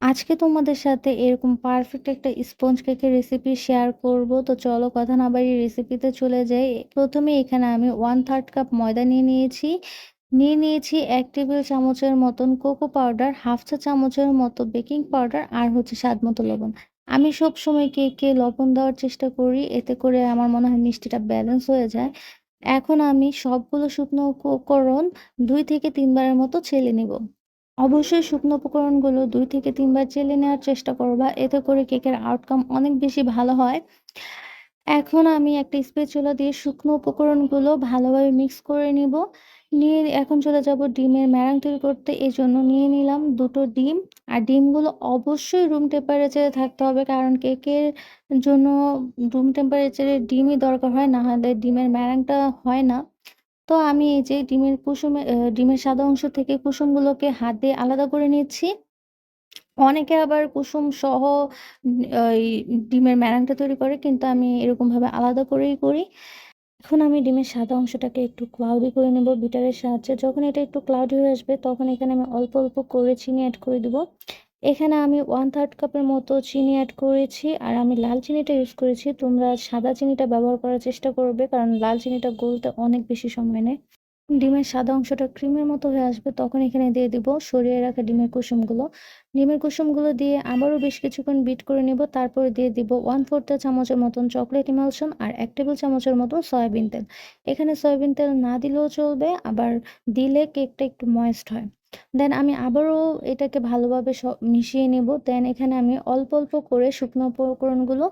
আজকে তোমাদের সাথে এরকম পারফেক্ট একটা স্পঞ্জ কেকের রেসিপি শেয়ার করব। তো চলো কথা না বাড়িয়ে রেসিপিতে চলে যাই। প্রথমে এখানে আমি 1/3 কাপ ময়দা নিয়ে নিয়েছি 1 টেবিল চামচের মতন কোকো পাউডার, হাফ চা চামচের মতো বেকিং পাউডার আর হচ্ছে স্বাদ মতো লবণ। আমি সবসময় কেকে লবণ দেওয়ার চেষ্টা করি, এতে করে আমার মনে হয় মিষ্টিটা ব্যালেন্স হয়ে যায়। এখন আমি সবগুলো শুকনো উপকরণ 2 থেকে 3 বারের মতো ছেলে নিব। অবশ্যই শুকনো উপকরণগুলো ২ থেকে ৩ বার চেলে নেওয়ার চেষ্টা করবা। এতে করে কেকের আউটকাম অনেক বেশি ভালো হয়। এখন আমি একটা স্প্যাচুলা দিয়ে শুকনো উপকরণগুলো ভালোভাবে মিক্স করে নিব। নিয়ে এখন চলে যাব ডিমের মেরাং তৈরি করতে। এজন্য নিয়ে নিলাম ২ টো ডিম। আর ডিমগুলো অবশ্যই রুম টেম্পারেচারে থাকতে হবে। কারণ কেকের জন্য রুম টেম্পারেচারের ডিমই দরকার হয়। না হলে ডিমের মেরাংটা হয় না। তো আমি এই যে ডিমের সাদা অংশ থেকে কুসুমগুলোকে হাত দিয়ে আলাদা করে নিচ্ছি। অনেকে আবার কুসুম সহ ওই ডিমের মেরাংটা তৈরি করে, কিন্তু আমি এরকমভাবে আলাদা করেই করি। এখন আমি ডিমের সাদা অংশটাকে একটু ক্লাউডি করে নেব বিটারের সাহায্যে। যখন এটা একটু ক্লাউডি হয়ে আসবে তখন এখানে আমি অল্প, অল্প করে চিনি এড করে দিব। এখানে আমি 1/3 কাপের মতো চিনি এড করেছি আর আমি লাল চিনিটা ইউজ করেছি। তোমরা সাদা চিনিটা ব্যবহার করার চেষ্টা করবে, কারণ লাল চিনিটা গলতে অনেক বেশি সময় নেয়। ডিমের সাদা অংশটা ক্রিমের মতো হয়ে আসবে তখন এখানে দিয়ে দিব সরিয়ে রাখা ডিমের কুসুমগুলো। ডিমের কুসুমগুলো দিয়ে আবারও বেশ কিছুক্ষণ বিট করে নিব। তারপরে দিয়ে দিব 1/4 চামচের মতন চকলেট ইমালশন আর 1 টেবিল চামচের মতন সয়াবিন তেল। এখানে সয়াবিন তেল না দিলেও চলবে, আবার দিলে কেকটা একটু ময়েস্ট হয়। দেন আমি আবারও এটাকে ভালোভাবে মিশিয়ে নেব। দেন এখানে আমি অল্প, অল্প করে শুকনো উপকরণগুলো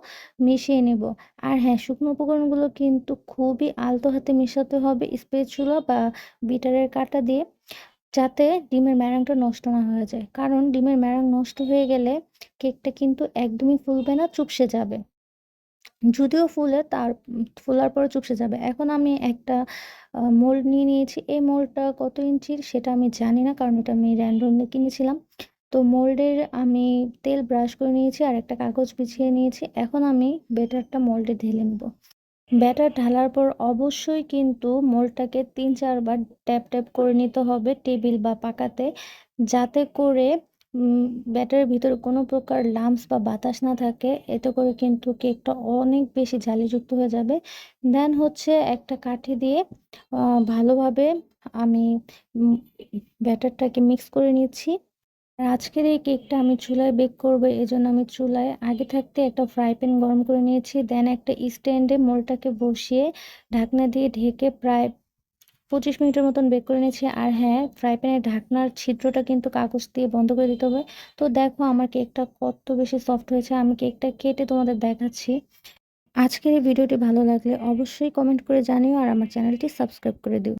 মিশিয়ে নেব। আর হ্যাঁ, শুকনো উপকরণগুলো কিন্তু খুবই আলতো হাতে মেশাতে হবে স্প্যাচুলা বা বিটারের কাঁটা দিয়ে, যাতে ডিমের মেরাংটা নষ্ট না হয়ে যায়। কারণ ডিমের মেরাং নষ্ট হয়ে গেলে কেকটা কিন্তু একদমই ফুলবে না, চুপসে যাবে। যদিও ফোলার পরে চুপসে যাবে। এখন আমি একটা মোল্ড নিয়ে নিয়েছি। এই মোল্ডটা কত ইঞ্চির সেটা আমি জানি না, কারণ এটা আমি র‍্যান্ডমলি কিনেছিলাম। তো মোল্ডের আমি তেল ব্রাশ করে নিয়েছি আর একটা কাগজ বিছিয়ে নিয়েছি। এখন আমি ব্যাটারটা মোল্ডে ঢেলে নেব। ব্যাটার ঢালার পর অবশ্যই কিন্তু মোল্ডটাকে ৩-৪ বার ট্যাপ, ট্যাপ করে নিতে হবে টেবিল বা পাকাতে। যাতে করে উম ব্যাটারের ভিতরে কোনো প্রকার লাম্পস বা বাতাস না থাকে। এতে করে কিন্তু কেকটা অনেক বেশি জালিযুক্ত হয়ে যাবে। দেন হচ্ছে একটা কাঠি দিয়ে আ ভালোভাবে আমি উম ব্যাটারটাকে মিক্স করে নিচ্ছি। আর আজকের এই কেকটা আমি চুলায় বেক করব। এজন্য আমি চুলায় আগে থাকতে একটা ফ্রাই প্যান গরম করে নিয়েছি। দেন একটা স্ট্যান্ডে মোলটাকে বসিয়ে ঢাকনা দিয়ে ঢেকে প্রায় ২৫ মিনিটের মতন বেক করে নিয়েছি। আর হ্যাঁ, ফ্রাই প্যানের ঢাকনার ছিদ্রটা কিন্তু কাগজ দিয়ে বন্ধ করে দিতে হবে। তো দেখো আমার কেকটা কত বেশি সফট হয়েছে। আমি কেকটা কেটে তোমাদের দেখাচ্ছি। আজকের এই ভিডিওটি ভালো লাগলে অবশ্যই কমেন্ট করে জানিও আর আমার চ্যানেলটি সাবস্ক্রাইব করে দিও।